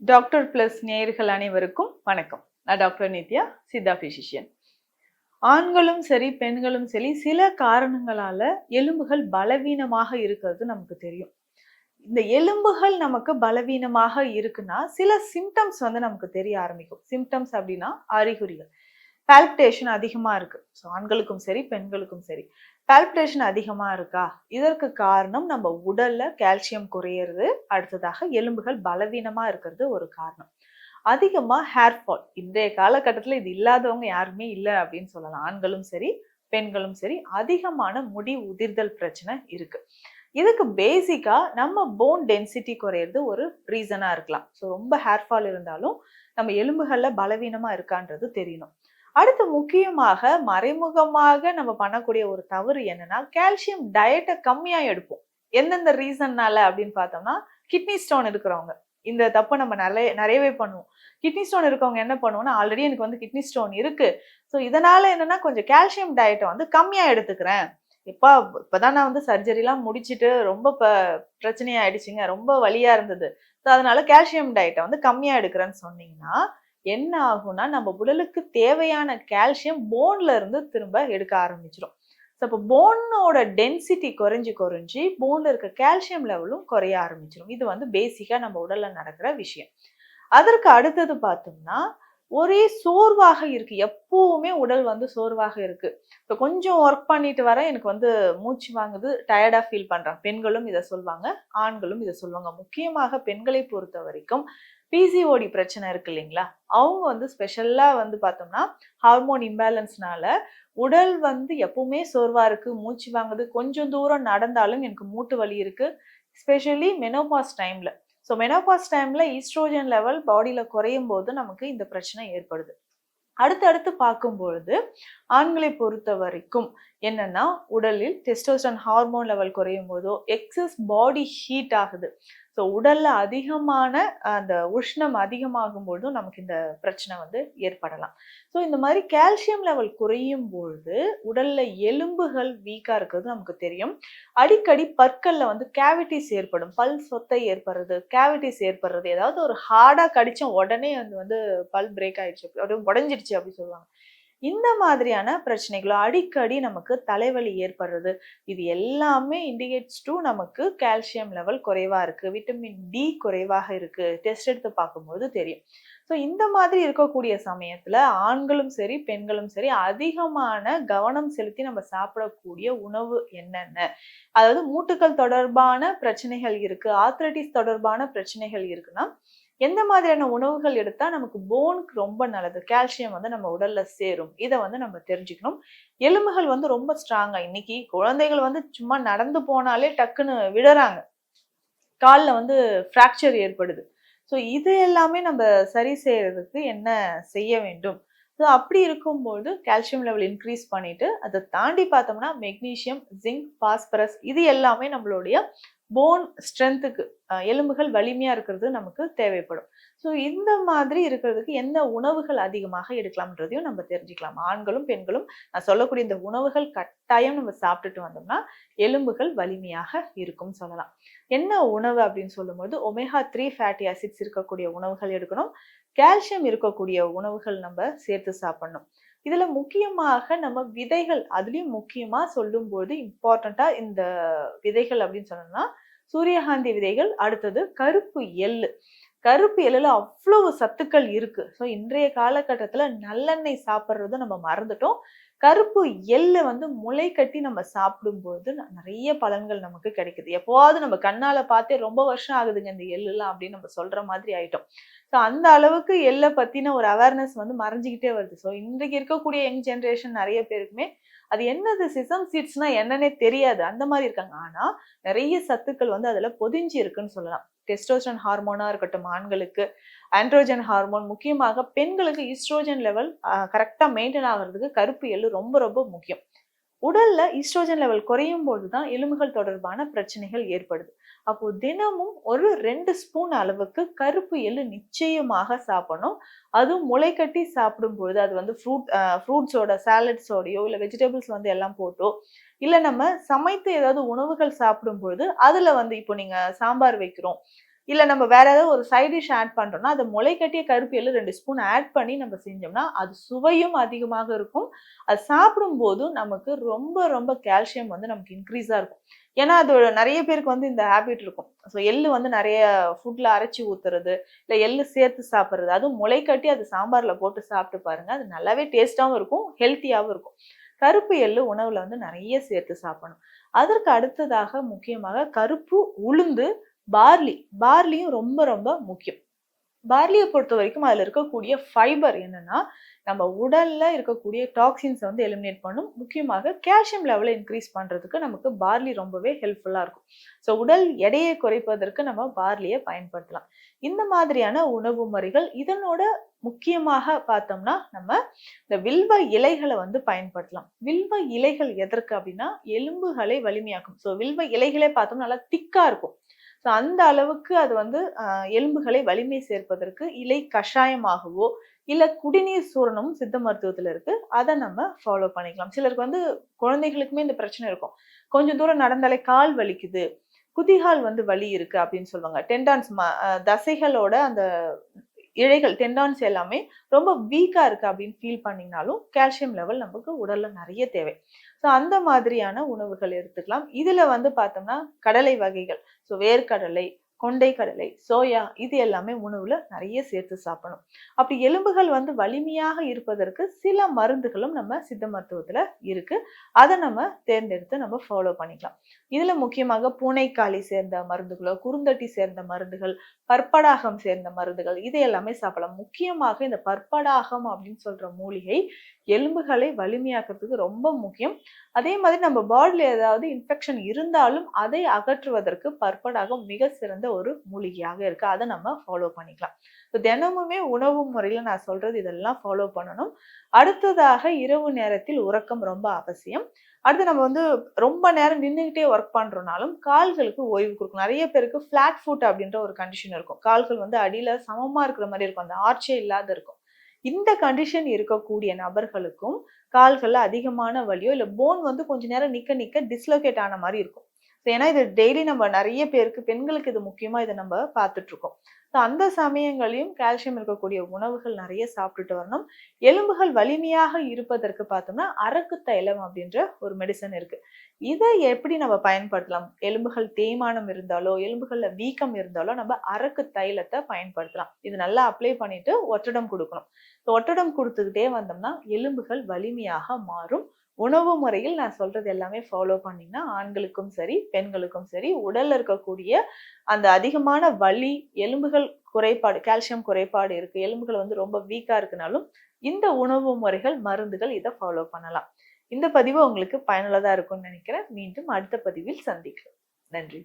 Doctor plus நேயர்கள் அனைவருக்கும் வணக்கம். நான் டாக்டர் நித்யா, சித்தா பிசிஷியன். ஆண்களும் சரி பெண்களும் சரி சில காரணங்களால எலும்புகள் பலவீனமாக இருக்கிறது நமக்கு தெரியும். இந்த எலும்புகள் நமக்கு பலவீனமாக இருக்குன்னா சில சிம்டம்ஸ் நமக்கு தெரிய ஆரம்பிக்கும். சிம்டம்ஸ் அப்படின்னா அறிகுறிகள். பால்பிடேஷன் அதிகமா இருக்கு. ஸோ ஆண்களுக்கும் சரி பெண்களுக்கும் சரி பால்பிடேஷன் அதிகமா இருக்கா? இதற்கு காரணம் நம்ம உடல்ல கால்சியம் குறையிறது, அடுத்ததாக எலும்புகள் பலவீனமா இருக்கிறது ஒரு காரணம். அதிகமா ஹேர் ஃபால். இன்றைய காலகட்டத்துல இது இல்லாதவங்க யாருமே இல்லை அப்படின்னு சொல்லலாம். ஆண்களும் சரி பெண்களும் சரி அதிகமான முடி உதிர்தல் பிரச்சனை இருக்கு. இதுக்கு பேசிக்கா நம்ம போன் டென்சிட்டி குறையிறது ஒரு ரீசனா இருக்கலாம். ஸோ ரொம்ப ஹேர் ஃபால் இருந்தாலும் நம்ம எலும்புகள்ல பலவீனமா இருக்கான்றது தெரியணும். அடுத்து முக்கியமாக மறைமுகமாக நம்ம பண்ணக்கூடிய ஒரு தவறு என்னன்னா, கால்சியம் டயட்டை கம்மியா எடுப்போம். எந்தெந்த ரீசன்னால அப்படின்னு பார்த்தோம்னா, கிட்னி ஸ்டோன் இருக்கிறவங்க இந்த தப்பை நம்ம நிறையவே பண்ணுவோம். கிட்னி ஸ்டோன் இருக்கவங்க என்ன பண்ணுவோம்னா, ஆல்ரெடி எனக்கு கிட்னி ஸ்டோன் இருக்கு. ஸோ இதனால என்னன்னா கொஞ்சம் கால்சியம் டயட்டை கம்மியா எடுத்துக்கிறேன். இப்பதான் நான் சர்ஜரிலாம் முடிச்சுட்டு ரொம்ப பிரச்சனையாயிடுச்சுங்க, ரொம்ப வலியா இருந்தது. ஸோ அதனால கால்சியம் டயட்டை கம்மியா எடுக்கிறேன்னு சொன்னீங்கன்னா என்ன ஆகும்னா நம்ம உடலுக்கு தேவையான கால்சியம் போன்ல இருந்து திரும்ப எடுக்க ஆரம்பிச்சிடும். ஸோ அப்போ போனோட டென்சிட்டி குறைஞ்சு குறைஞ்சி போன்ல இருக்க கால்சியம் லெவலும் குறைய ஆரம்பிச்சிடும். இது பேசிக்கா நம்ம உடல்ல நடக்கிற விஷயம். அதற்கு அடுத்தது பார்த்தோம்னா ஒரே சோர்வாக இருக்கு. எப்பவுமே உடல் சோர்வாக இருக்கு. இப்போ கொஞ்சம் ஒர்க் பண்ணிட்டு வர எனக்கு மூச்சு வாங்குது, டயர்டா ஃபீல் பண்றாங்க. பெண்களும் இதை சொல்லுவாங்க, ஆண்களும் இதை சொல்லுவாங்க. முக்கியமாக பெண்களை பொறுத்த வரைக்கும் பிசிஓடி பிரச்சனை இருக்கு இல்லைங்களா, அவங்க ஸ்பெஷலா பார்த்தோம்னா ஹார்மோன் இம்பேலன்ஸ்னால உடல் எப்பவுமே சோர்வா இருக்கு, மூச்சு வாங்குது, கொஞ்சம் தூரம் நடந்தாலும் எனக்கு மூட்டு வலி இருக்கு. ஸ்பெஷலி மெனோபாஸ் டைம்ல. ஸோ மெனோபாஸ் டைம்ல ஈஸ்ட்ரோஜன் லெவல் பாடியில குறையும் போது நமக்கு இந்த பிரச்சனை ஏற்படுது. அடுத்து பார்க்கும்பொழுது ஆண்களை பொறுத்த வரைக்கும் என்னன்னா உடலில் டெஸ்டோஸ்டெரான் ஹார்மோன் லெவல் குறையும் போதோ எக்ஸஸ் பாடி ஹீட் ஆகுது. ஸோ உடல்ல அதிகமான அந்த உஷ்ணம் அதிகமாகும் பொழுதும் நமக்கு இந்த பிரச்சனை ஏற்படலாம். ஸோ இந்த மாதிரி கால்சியம் லெவல் குறையும் பொழுது உடல்ல எலும்புகள் வீக்கா இருக்கிறது நமக்கு தெரியும். அடிக்கடி பற்கள்ல கேவிட்டிஸ் ஏற்படும், பல் சொத்தை ஏற்படுறது, கேவிட்டிஸ் ஏற்படுறது, ஏதாவது ஒரு ஹார்டா கடிச்ச உடனே பல் பிரேக் ஆயிடுச்சு, அப்படியே உடஞ்சிடுச்சு அப்படி சொல்லுவாங்க. இந்த மாதிரியான பிரச்சனைகளோ அடிக்கடி நமக்கு தலைவலி ஏற்படுறது, இது எல்லாமே இண்டிகேட்ஸ் டு நமக்கு கால்சியம் லெவல் குறைவா இருக்கு, விட்டமின் டி குறைவாக இருக்கு, டெஸ்ட் எடுத்து பார்க்கும்போது தெரியும். ஸோ இந்த மாதிரி இருக்கக்கூடிய சமயத்துல ஆண்களும் சரி பெண்களும் சரி அதிகமான கவனம் செலுத்தி நம்ம சாப்பிடக்கூடிய உணவு என்னென்ன, அதாவது மூட்டுக்கள் தொடர்பான பிரச்சனைகள் இருக்கு, ஆர்த்ரைட்டிஸ் தொடர்பான பிரச்சனைகள் இருக்குன்னா எந்த மாதிரியான உணவுகள் எடுத்தா நமக்கு போனுக்கு ரொம்ப நல்லது, கால்சியம் நம்ம உடல்ல சேரும், இதை நம்ம தெரிஞ்சுக்கணும். எலும்புகள் ரொம்ப ஸ்ட்ராங்கா, இன்னைக்கு குழந்தைகள் சும்மா நடந்து போனாலே டக்குன்னு விடுறாங்க, காலில் ஃப்ராக்சர் ஏற்படுது. ஸோ இது எல்லாமே நம்ம சரி செய்யறதுக்கு என்ன செய்ய வேண்டும்? ஸோ அப்படி இருக்கும்போது கால்சியம் லெவல் இன்க்ரீஸ் பண்ணிட்டு அதை தாண்டி பார்த்தோம்னா மெக்னீசியம், ஜிங்க், பாஸ்பரஸ் இது எல்லாமே நம்மளுடைய போன் ஸ்ட்ரென்த்துக்கு, எலும்புகள் வலிமையா இருக்கிறது நமக்கு தேவைப்படும். ஸோ இந்த மாதிரி இருக்கிறதுக்கு எந்த உணவுகள் அதிகமாக எடுக்கலாம்ன்றதையும் நம்ம தெரிஞ்சுக்கலாம். ஆண்களும் பெண்களும் நான் சொல்லக்கூடிய இந்த உணவுகள் கட்டாயம் நம்ம சாப்பிட்டுட்டு வந்தோம்னா எலும்புகள் வலிமையாக இருக்கும் சொல்லலாம். என்ன உணவு அப்படின்னு சொல்லும்போது ஒமேகா 3 ஃபேட்டி ஆசிட்ஸ் இருக்கக்கூடிய உணவுகள் எடுக்கணும். கால்சியம் இருக்கக்கூடிய உணவுகள் நம்ம சேர்த்து சாப்பிடணும். இதுல முக்கியமாக நம்ம விதைகள், அதுலயும் முக்கியமா சொல்லும்போது இம்பார்ட்டண்டா இந்த விதைகள் அப்படின்னு சொன்னோம்னா சூரியகாந்தி விதைகள், அடுத்தது கருப்பு எள்ளு. கருப்பு எள்ளுல அவ்வளவு சத்துக்கள் இருக்கு. ஸோ இன்றைய காலகட்டத்துல நல்லெண்ணெய் சாப்பிட்றத நம்ம மறந்துட்டோம். கருப்பு எள்ளு முளை கட்டி நம்ம சாப்பிடும்போது நிறைய பலன்கள் நமக்கு கிடைக்குது. எப்போவாவது நம்ம கண்ணால பார்த்தே ரொம்ப வருஷம் ஆகுதுங்க இந்த எள்ளுலாம் அப்படின்னு நம்ம சொல்ற மாதிரி ஆயிட்டோம். ஸோ அந்த அளவுக்கு எள்ளை பத்தின ஒரு அவேர்னஸ் மறைஞ்சிக்கிட்டே வருது. ஸோ இன்றைக்கு இருக்கக்கூடிய யங் ஜென்ரேஷன் நிறைய பேருக்குமே அது என்னது சிசம் சீட்ஸ்னா என்னன்னே தெரியாது, அந்த மாதிரி இருக்காங்க. ஆனா நிறைய சத்துக்கள் அதுல பொதிஞ்சு இருக்குன்னு சொல்லலாம். டெஸ்டோஸ்டெரான் ஹார்மோனா இருக்கட்டும் ஆண்களுக்கு, ஆண்ட்ரோஜன் ஹார்மோன், முக்கியமாக பெண்களுக்கு ஈஸ்ட்ரோஜன் லெவல் கரெக்டா மெயின்டைன் ஆகிறதுக்கு கருப்பு எள்ளு ரொம்ப ரொம்ப முக்கியம். உடல்ல ஈஸ்ட்ரோஜன் லெவல் குறையும் போதுதான் எலும்புகள் தொடர்பான பிரச்சனைகள் ஏற்படுது. அப்போ தினமும் ஒரு 2 ஸ்பூன் அளவுக்கு கருப்பு எள்ளு நிச்சயமாக சாப்பிடணும். அதுவும் முளை கட்டி சாப்பிடும் பொழுது அது ஃப்ரூட்ஸோட சாலட்ஸோடையோ இல்ல வெஜிடபிள்ஸ் எல்லாம் போட்டோ இல்ல நம்ம சமைத்து ஏதாவது உணவுகள் சாப்பிடும் பொழுது அதுல இப்போ நீங்க சாம்பார் வைக்கிறோம், இல்ல நம்ம வேற ஏதாவது ஒரு சைட் டிஷ் ஆட் பண்றோம்னா அது முளைக்கட்டிய கருப்பு எள்ளு 2 ஸ்பூன் ஆட் பண்ணி நம்ம செஞ்சோம்னா அது சுவையும் அதிகமாக இருக்கும். அது சாப்பிடும்போதும் நமக்கு ரொம்ப ரொம்ப கால்சியம் வந்து நமக்கு இன்க்ரீஸா இருக்கும். ஏன்னா அது நெறைய பேருக்கு வந்து இந்த ஹேபிட் இருக்கும். ஸோ எள்ளு வந்து நெறைய ஃபுட்ல அரைச்சு ஊத்துறது, இல்ல எள்ளு சேர்த்து சாப்பிடுறது. அதுவும் முளைக்கட்டி அது சாம்பார்ல போட்டு சாப்பிட்டு பாருங்க. அது நல்லாவே டேஸ்ட்டாவும் இருக்கும், ஹெல்த்தியாவும் இருக்கும். கருப்பு எள்ளு உணவுல வந்து நெறைய சேர்த்து சாப்பிடணும். அதற்கு அடுத்ததாக முக்கியமாக கருப்பு உளுந்து, பார்லி. பார்லியும் ரொம்ப ரொம்ப முக்கியம். பார்லிய பொறுத்தவரைக்கும் அதுல இருக்கக்கூடிய ஃபைபர் என்னன்னா, நம்ம உடல்ல இருக்கக்கூடிய டாக்ஸின்ஸ வந்து எலிமினேட் பண்ணும். முக்கியமாக கால்சியம் லெவல இன்கிரீஸ் பண்றதுக்கு நமக்கு பார்லி ரொம்பவே ஹெல்ப்ஃபுல்லா இருக்கும். ஸோ உடல் எடையை குறைப்பதற்கு நம்ம பார்லிய பயன்படுத்தலாம். இந்த மாதிரியான உணவு முறைகள் இதனோட முக்கியமாக பார்த்தோம்னா, நம்ம இந்த வில்வ இலைகள வந்து பயன்படுத்தலாம். வில்வ இலைகள் எதற்கு அப்படின்னா, எலும்புகளை வலிமையாக்கும். ஸோ வில்வ இலைகளே பார்த்தோம்னா நல்லா திக்கா இருக்கும். ஸோ அந்த அளவுக்கு அது வந்து எலும்புகளை வலிமை சேர்ப்பதற்கு இலை கஷாயமாகவோ, இல்ல குடிநீர் சூரணமும் சித்த மருத்துவத்துல இருக்கு. அத நம்ம ஃபாலோ பண்ணிக்கலாம். சிலருக்கு வந்து குழந்தைகளுக்குமே இந்த பிரச்சனை இருக்கும். கொஞ்சம் தூரம் நடந்தாலே கால் வலிக்குது, குதிகால் வந்து வலி இருக்கு அப்படின்னு சொல்லுவாங்க. டெண்டான்ஸ் தசைகளோட அந்த இழைகள் டெண்டான்ஸ் எல்லாமே ரொம்ப வீக்கா இருக்கு அப்படின்னு ஃபீல் பண்ணீங்கனாலும் கால்சியம் லெவல் நமக்கு உடல்ல நிறைய தேவை. ஸோ அந்த மாதிரியான உணவுகள் எடுத்துக்கலாம். இதுல வந்து பார்த்தோம்னா கடலை வகைகள், ஸோ வேர்க்கடலை, கொண்டை கடலை, சோயா இது எல்லாமே உணவுல நிறைய சேர்த்து சாப்பிடணும். அப்படி எலும்புகள் வந்து வலிமையாக இருப்பதற்கு சில மருந்துகளும் நம்ம சித்த மருத்துவத்துல இருக்கு. அதை நம்ம தேர்ந்தெடுத்து நம்ம ஃபாலோ பண்ணிக்கலாம். இதுல முக்கியமாக பூனைக்காளி சேர்ந்த மருந்துகளோ, குறுந்தட்டி சேர்ந்த மருந்துகள், பற்படாகம் சேர்ந்த மருந்துகள் இது எல்லாமே சாப்பிடலாம். முக்கியமாக இந்த பற்படாகம் அப்படின்னு சொல்ற மூலிகை எலும்புகளை வலிமையாக்குறதுக்கு ரொம்ப முக்கியம். அதே மாதிரி நம்ம பாடியில ஏதாவது இன்ஃபெக்ஷன் இருந்தாலும் அதை அகற்றுவதற்கு பற்படாகம் மிக சிறந்த ஒரு மூலிகையாக இருக்கு. அதை நம்ம ஃபாலோ பண்ணிக்கலாம். தினமுமே உணவு முறையில நான் சொல்றது இதெல்லாம் ஃபாலோ பண்ணணும். அடுத்ததாக இரவு நேரத்தில் உறக்கம் ரொம்ப அவசியம். அடுத்து நம்ம வந்து ரொம்ப நேரம் நின்றுகிட்டே ஒர்க் பண்றோம்னாலும் கால்களுக்கு ஓய்வு கொடுக்கும். நிறைய பேருக்கு ஃபிளாட் ஃபுட் அப்படின்ற ஒரு கண்டிஷன் இருக்கும். கால்கள் வந்து அடியில சமமா இருக்கிற மாதிரி இருக்கும். அந்த ஆர்ச்சே இல்லாத இருக்கும். இந்த கண்டிஷன் இருக்கக்கூடிய நபர்களுக்கும் கால்கள்ல அதிகமான வலியோ இல்ல போன் வந்து கொஞ்ச நேரம் நிக்க நிக்க டிஸ்லோகேட் ஆன மாதிரி இருக்கும். ஏன்னா இது டெய்லி நம்ம நிறைய பேருக்கு பெண்களுக்கு இது முக்கியமா இதை நம்ம பார்த்துட்டு இருக்கோம். அந்த சமயங்களையும் கால்சியம் இருக்கக்கூடிய உணவுகள் நிறைய சாப்பிட்டுட்டு வரணும். எலும்புகள் வலிமையாக இருப்பதற்கு பார்த்தோம்னா அரக்கு தைலம் அப்படின்ற ஒரு மெடிசன் இருக்கு. இதை எப்படி நம்ம பயன்படுத்தலாம்? எலும்புகள் தேய்மானம் இருந்தாலோ, எலும்புகள்ல வீக்கம் இருந்தாலோ நம்ம அரக்கு தைலத்தை பயன்படுத்தலாம். இது நல்லா அப்ளை பண்ணிட்டு ஒற்றடம் கொடுக்கணும். ஒற்றடம் கொடுத்துக்கிட்டே வந்தோம்னா எலும்புகள் வலிமையாக மாறும். உணவு முறையில் நான் சொல்றது எல்லாமே ஃபாலோ பண்ணீங்கன்னா ஆண்களுக்கும் சரி பெண்களுக்கும் சரி உடல்ல இருக்கக்கூடிய அந்த அதிகமான வலி, எலும்புகள் குறைபாடு, கால்சியம் குறைபாடு இருக்கு, எலும்புகள் வந்து ரொம்ப வீக்கா இருக்குனாலும் இந்த உணவு முறைகள், மருந்துகள் இதை ஃபாலோ பண்ணலாம். இந்த பதிவு உங்களுக்கு பயனுள்ளதா இருக்கும்னு நினைக்கிறேன். மீண்டும் அடுத்த பதிவில் சந்திக்கலாம். நன்றி.